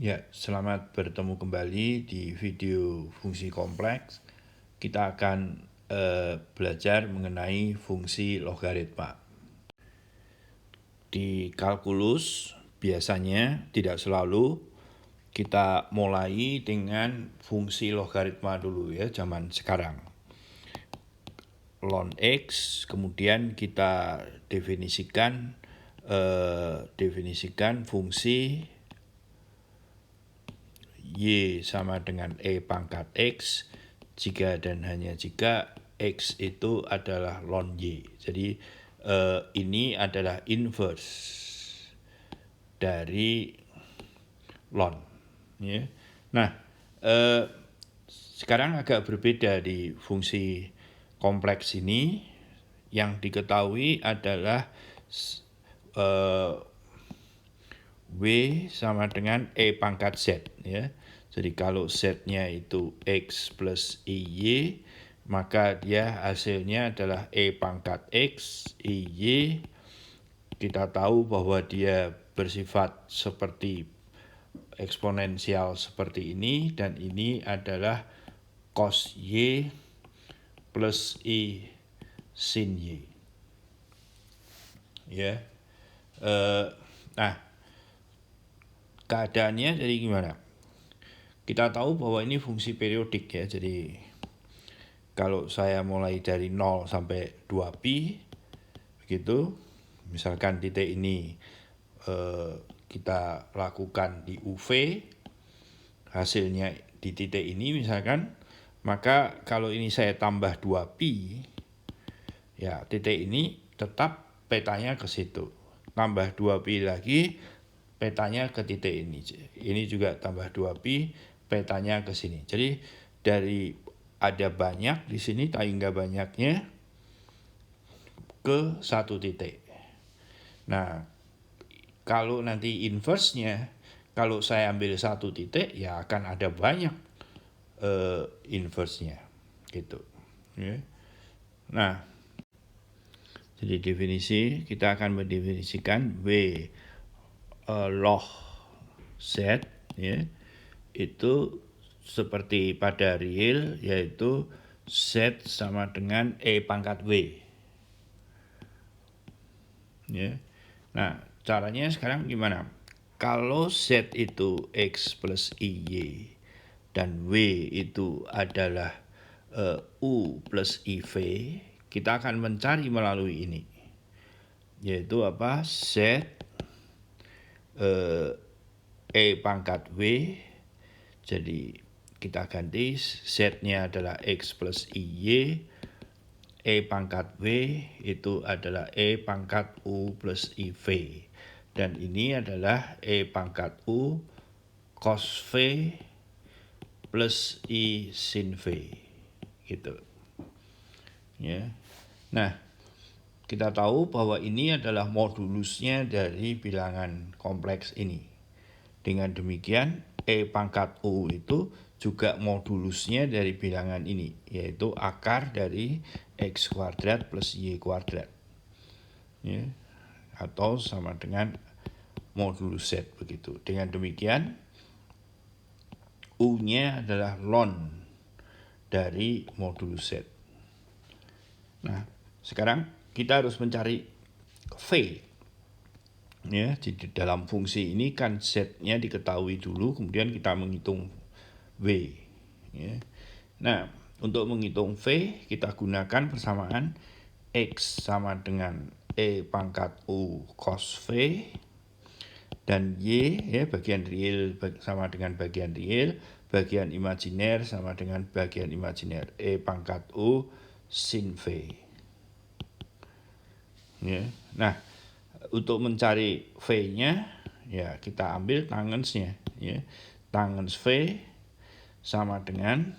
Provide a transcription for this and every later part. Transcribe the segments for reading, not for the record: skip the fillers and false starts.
Ya, selamat bertemu kembali di video fungsi kompleks. Kita akan belajar mengenai fungsi logaritma. Di kalkulus biasanya, tidak selalu, kita mulai dengan fungsi logaritma dulu ya, zaman sekarang. Ln X, kemudian kita definisikan fungsi Y sama dengan E pangkat X jika dan hanya jika X itu adalah ln Y. Jadi ini adalah inverse dari ln. Ya. Nah, sekarang agak berbeda di fungsi kompleks ini. Yang diketahui adalah W sama dengan E pangkat Z ya. Jadi kalau Z-nya itu X plus IY, maka dia hasilnya adalah E pangkat X, IY. Kita tahu bahwa dia bersifat seperti eksponensial seperti ini, dan ini adalah cos Y plus I sin Y. Ya. Nah, keadaannya jadi gimana? Kita tahu bahwa ini fungsi periodik ya, jadi kalau saya mulai dari 0 sampai 2pi, begitu, misalkan titik ini kita lakukan di UV, hasilnya di titik ini misalkan, maka kalau ini saya tambah 2pi, ya titik ini tetap petanya ke situ. Tambah 2pi lagi, petanya ke titik ini. Ini juga tambah 2pi, petanya ke sini. Jadi dari ada banyak di sini hingga banyaknya ke satu titik. Nah, kalau nanti inverse-nya, kalau saya ambil satu titik, ya akan ada banyak inverse-nya, gitu. Ya. Nah, jadi definisi kita akan mendefinisikan W log Z ya, itu seperti pada real, yaitu Z sama dengan E pangkat W. Ya. Nah, caranya sekarang gimana? Kalau Z itu X plus IY dan W itu adalah U plus IV, kita akan mencari melalui ini, yaitu apa? Z E pangkat W. Jadi kita ganti Z-nya adalah X plus IY, E pangkat W itu adalah E pangkat U plus IV. Dan ini adalah E pangkat U cos V plus I sin V. Gitu. Ya. Nah, kita tahu bahwa ini adalah modulusnya dari bilangan kompleks ini. Dengan demikian, E pangkat U itu juga modulusnya dari bilangan ini, yaitu akar dari X kuadrat plus Y kuadrat. Ya, atau sama dengan modulus Z begitu. Dengan demikian, U-nya adalah ln dari modulus Z. Nah, sekarang kita harus mencari V. Ya, jadi dalam fungsi ini kan Z-nya diketahui dulu, kemudian kita menghitung W. Ya. Nah, untuk menghitung V, kita gunakan persamaan X sama dengan E pangkat U cos V, dan Y ya, bagian real sama dengan bagian real, bagian imajiner sama dengan bagian imajiner, E pangkat U sin V. Ya. Nah, untuk mencari V-nya, ya kita ambil tangensnya. Ya. Tangens V sama dengan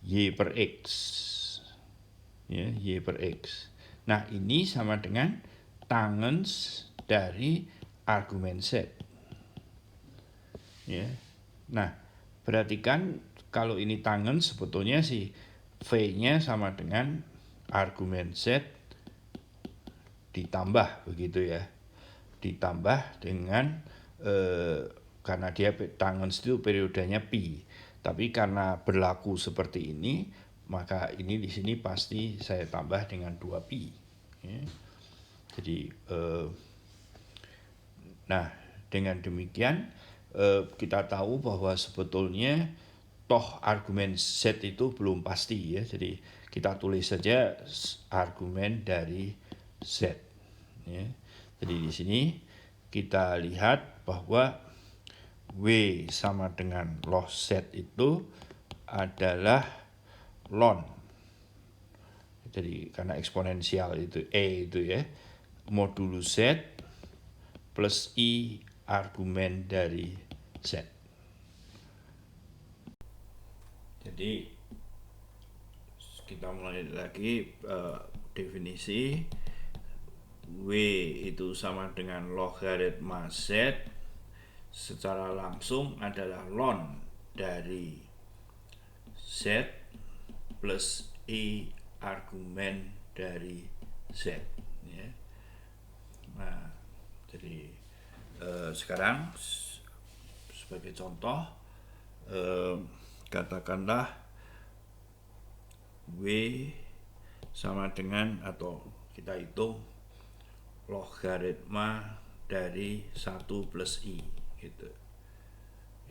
Y per X. Ya, Y per X. Nah, ini sama dengan tangens dari argumen Z. Ya. Nah, perhatikan kalau ini tangens, sebetulnya si V-nya sama dengan argumen Z ditambah begitu ya. Ditambah dengan karena dia tangen itu periodenya pi. Tapi karena berlaku seperti ini, maka ini di sini pasti saya tambah dengan 2pi. Ya. Jadi nah, dengan demikian kita tahu bahwa sebetulnya toh argumen Z itu belum pasti ya. Jadi kita tulis saja argumen dari Z. Ya. Jadi di sini kita lihat bahwa W sama dengan log Z itu adalah ln. Jadi karena eksponensial itu E itu ya, modulus Z plus I argumen dari Z. Jadi kita mulai lagi definisi. W itu sama dengan logaritma Z secara langsung adalah ln dari Z plus I argumen dari Z. Ya. Nah, jadi sekarang sebagai contoh katakanlah W sama dengan, atau kita hitung logaritma dari 1 plus I gitu.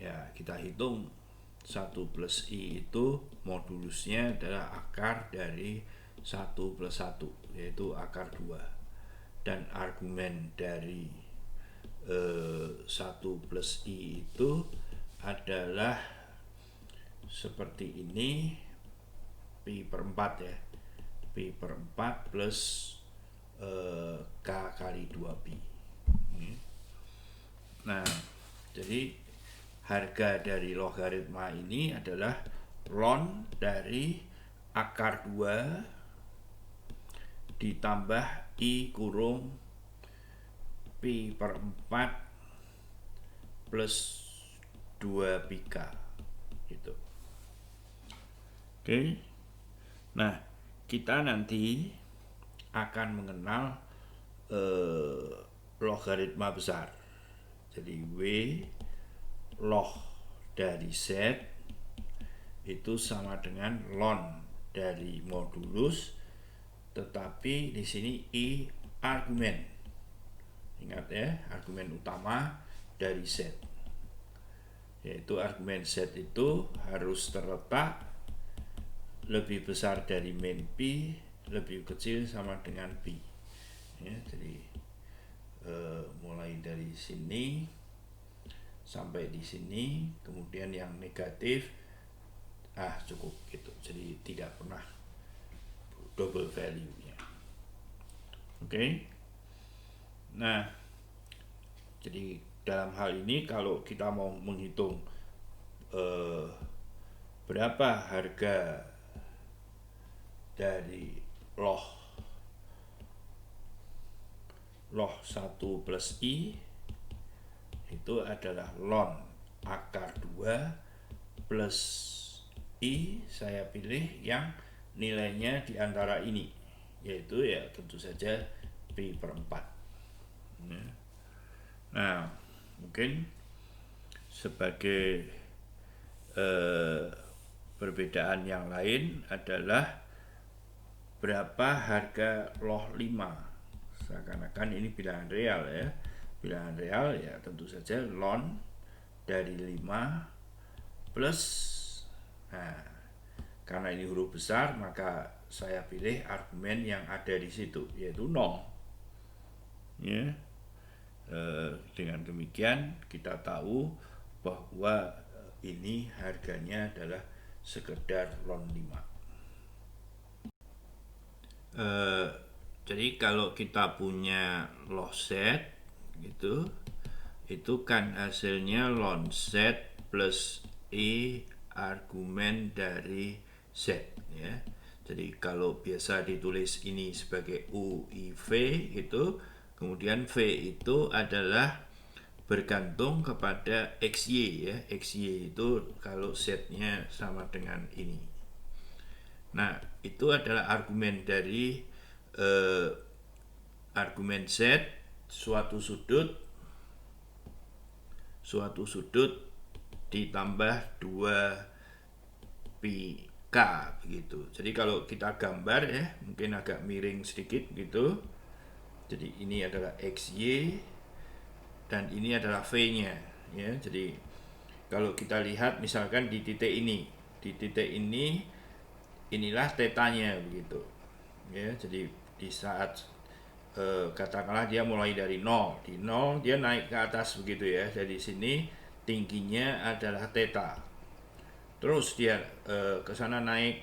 Ya, kita hitung 1 plus I itu modulusnya adalah akar dari 1 plus 1, yaitu akar 2. Dan argumen dari 1 plus I itu adalah seperti ini, pi per 4 ya, pi per 4 plus K kali 2pi. Nah, jadi harga dari logaritma ini adalah ln dari akar 2 ditambah I kurung pi per 4 plus 2πk gitu. Oke. Nah, kita nanti akan mengenal logaritma besar. Jadi W log dari Z itu sama dengan ln dari modulus, tetapi di sini I argumen. Ingat ya, argumen utama dari Z. Yaitu argumen Z itu harus terletak lebih besar dari min pi, lebih kecil sama dengan pi. Ya, jadi mulai dari sini sampai di sini, kemudian yang negatif cukup gitu. Jadi tidak pernah double value-nya. Oke. Nah, jadi dalam hal ini kalau kita mau menghitung berapa harga dari log 1 plus I itu adalah ln akar 2 plus I, saya pilih yang nilainya di antara ini, yaitu ya tentu saja pi per 4. Nah, mungkin sebagai perbedaan yang lain adalah berapa harga log 5. Seakan-akan ini bilangan real ya. Bilangan real ya tentu saja ln dari 5 plus, nah karena ini huruf besar maka saya pilih argumen yang ada di situ, yaitu 0 ya. Dengan demikian kita tahu bahwa ini harganya adalah sekedar ln 5. Jadi kalau kita punya log Z gitu, itu kan hasilnya ln Z plus I argumen dari Z ya. Jadi kalau biasa ditulis ini sebagai UIV gitu, kemudian V itu adalah bergantung kepada XY ya. XY itu kalau Z-nya sama dengan ini. Nah, itu adalah argumen dari argumen Z suatu sudut suatu sudut ditambah 2 pi K begitu. Jadi kalau kita gambar ya, mungkin agak miring sedikit begitu. Jadi ini adalah XY dan ini adalah V-nya ya. Jadi kalau kita lihat misalkan di titik ini, inilah tetanya begitu. Ya, jadi di saat katakanlah dia mulai dari 0, di 0 dia naik ke atas begitu ya. Jadi sini tingginya adalah theta. Terus dia ke sana naik,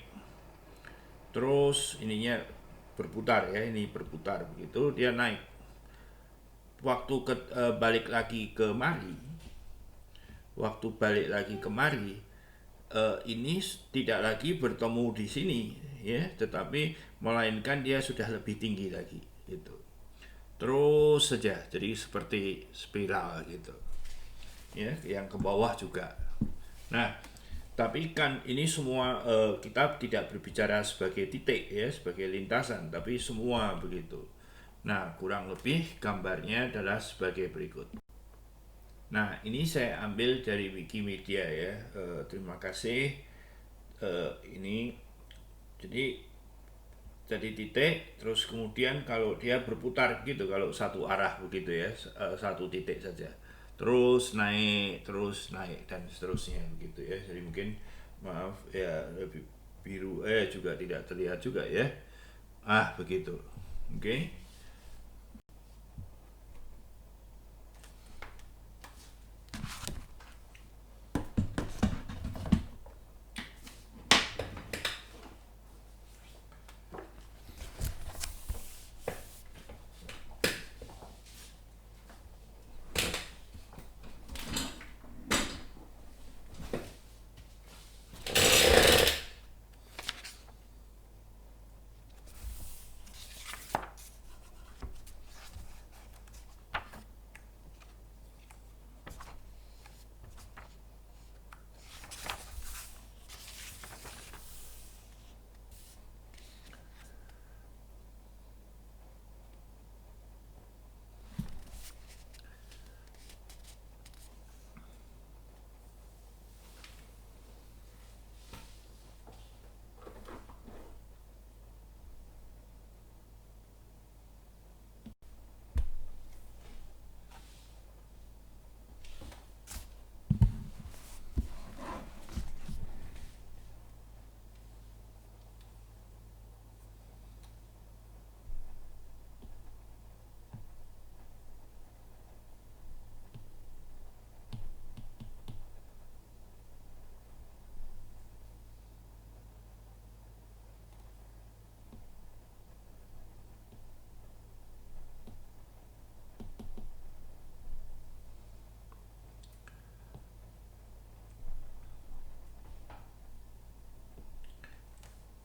terus ininya berputar ya, ini berputar begitu, dia naik. Waktu balik lagi kemari, ini tidak lagi bertemu di sini ya, tetapi melainkan dia sudah lebih tinggi lagi gitu. Terus saja, jadi seperti spiral gitu ya, yang ke bawah juga. Nah, tapi kan ini semua kita tidak berbicara sebagai titik ya, sebagai lintasan, tapi semua begitu. Nah, kurang lebih gambarnya adalah sebagai berikut. Nah, ini saya ambil dari Wikimedia ya. Terima kasih. Ini jadi titik, terus kemudian kalau dia berputar gitu, kalau satu arah begitu ya, satu titik saja, terus naik dan seterusnya begitu ya. Jadi mungkin maaf ya, lebih biru juga tidak terlihat juga ya, begitu. Oke.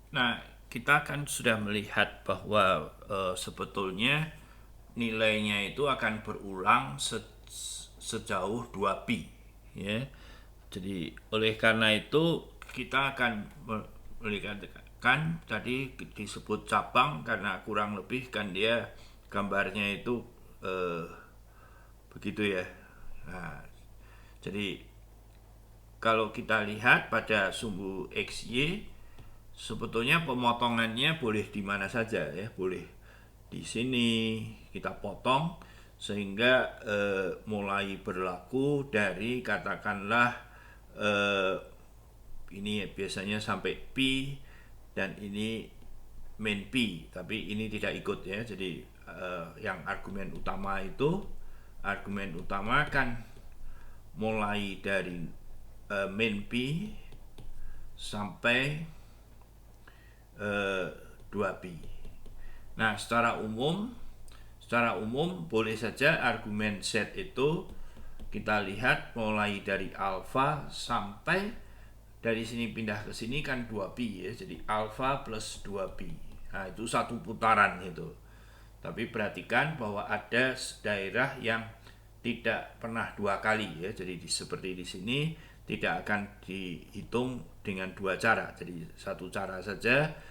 Nah, kita kan sudah melihat bahwa sebetulnya nilainya itu akan berulang sejauh 2pi ya. Jadi oleh karena itu kita akan melihatkan tadi disebut cabang karena kurang lebih kan dia gambarnya itu begitu ya. Nah, jadi kalau kita lihat pada sumbu XY, sebetulnya pemotongannya boleh di mana saja ya, boleh di sini kita potong sehingga mulai berlaku dari katakanlah ini biasanya sampai pi dan ini min pi, tapi ini tidak ikut ya. Jadi yang argumen utama kan mulai dari min pi sampai 2pi. Nah, secara umum boleh saja argumen Z itu kita lihat mulai dari alfa sampai dari sini pindah ke sini kan 2pi ya. Jadi alfa plus 2pi. Nah, itu satu putaran itu. Tapi perhatikan bahwa ada daerah yang tidak pernah 2 kali ya. Jadi seperti di sini tidak akan dihitung dengan 2 cara. Jadi satu cara saja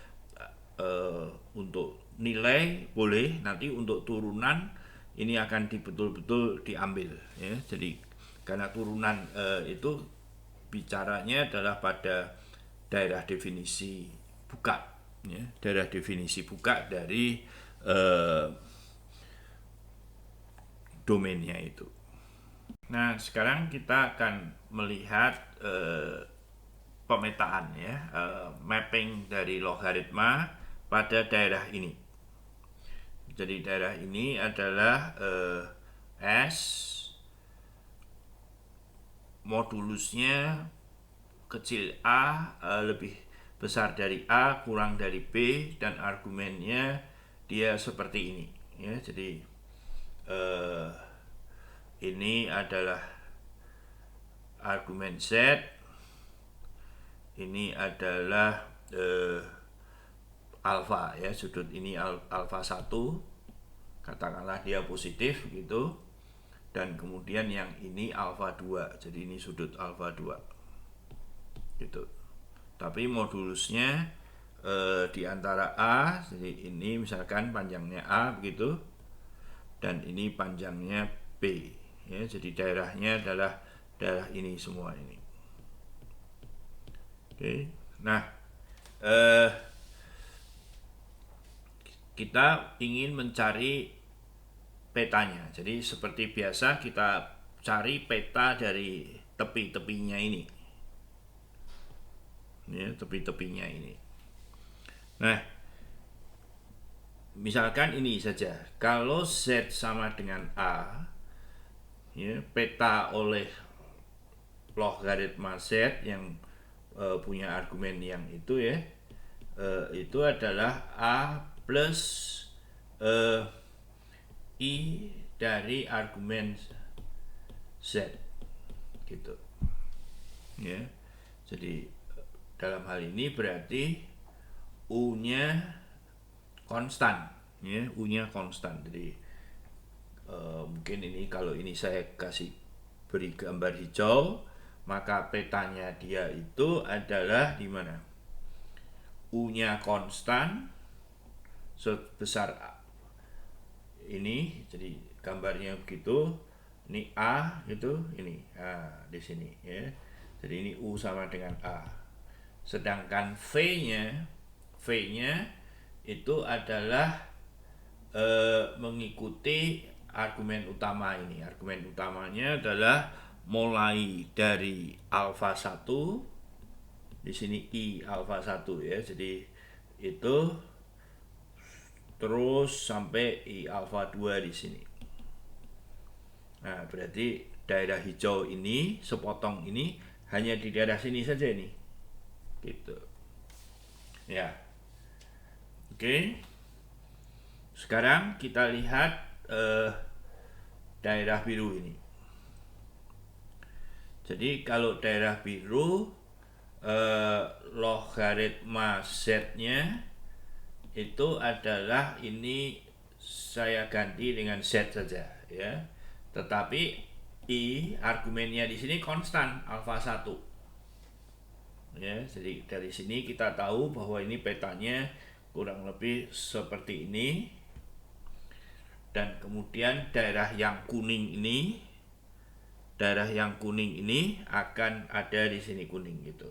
untuk nilai boleh, nanti untuk turunan ini akan betul-betul diambil ya. Jadi karena turunan itu bicaranya adalah pada daerah definisi buka, ya, daerah definisi buka dari domainnya itu. Nah, sekarang kita akan melihat pemetaan, ya, mapping dari logaritma pada daerah ini. Jadi daerah ini adalah S, modulusnya kecil a lebih besar dari a kurang dari b, dan argumennya dia seperti ini, ya. Jadi ini adalah argumen z, ini adalah alfa, ya, sudut ini alfa 1, katakanlah dia positif gitu, dan kemudian yang ini alfa 2, jadi ini sudut alfa 2 gitu. Tapi modulusnya di antara a, jadi ini misalkan panjangnya a begitu, dan ini panjangnya b, ya. Jadi daerahnya adalah daerah ini semua ini. Oke. Nah, kita ingin mencari petanya. Jadi seperti biasa kita cari peta dari tepi-tepinya ini, ya, tepi-tepinya ini. Nah, misalkan ini saja, kalau Z sama dengan A, ya, peta oleh logaritma Z yang punya argumen yang itu, ya, itu adalah A plus I dari argumen Z gitu, ya. Jadi dalam hal ini berarti U-nya konstan, ya, U-nya konstan. Jadi mungkin ini kalau ini saya kasih beri gambar hijau, maka petanya dia itu adalah di mana U-nya konstan sebesar ini, jadi gambarnya begitu. Ini A gitu, ini di sini, ya. Jadi ini U sama dengan A. Sedangkan V-nya itu adalah mengikuti argumen utama ini. Argumen utamanya adalah mulai dari alfa 1, di sini I alfa 1, ya. Jadi itu terus sampai I alfa 2 di sini. Nah, berarti daerah hijau ini, sepotong ini hanya di daerah sini saja ini. Gitu. Ya. Oke. Sekarang kita lihat daerah biru ini. Jadi kalau daerah biru logaritma Z-nya itu adalah ini, saya ganti dengan Z saja, ya. Tetapi I argumennya di sini konstan alfa 1. Ya, jadi dari sini kita tahu bahwa ini petanya kurang lebih seperti ini. Dan kemudian daerah yang kuning ini akan ada di sini kuning gitu.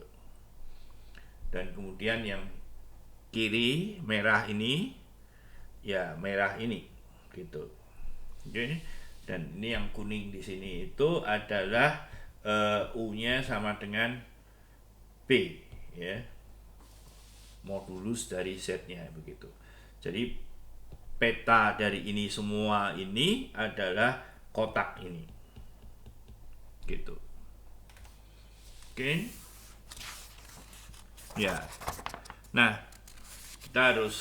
Dan kemudian yang kiri merah ini, ya, merah ini gitu. Oke. Dan ini yang kuning di sini itu adalah U-nya sama dengan B, ya, modulus dari Z-nya begitu. Jadi peta dari ini semua ini adalah kotak ini gitu. Oke. Ya. Nah, kita harus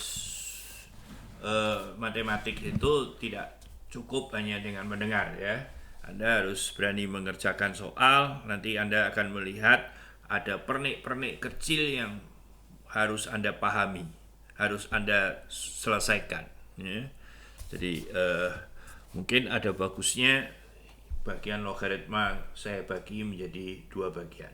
matematik itu tidak cukup hanya dengan mendengar, ya. Anda harus berani mengerjakan soal. Nanti Anda akan melihat ada pernik-pernik kecil yang harus Anda pahami, harus Anda selesaikan, ya. Jadi mungkin ada bagusnya bagian logaritma saya bagi menjadi 2 bagian.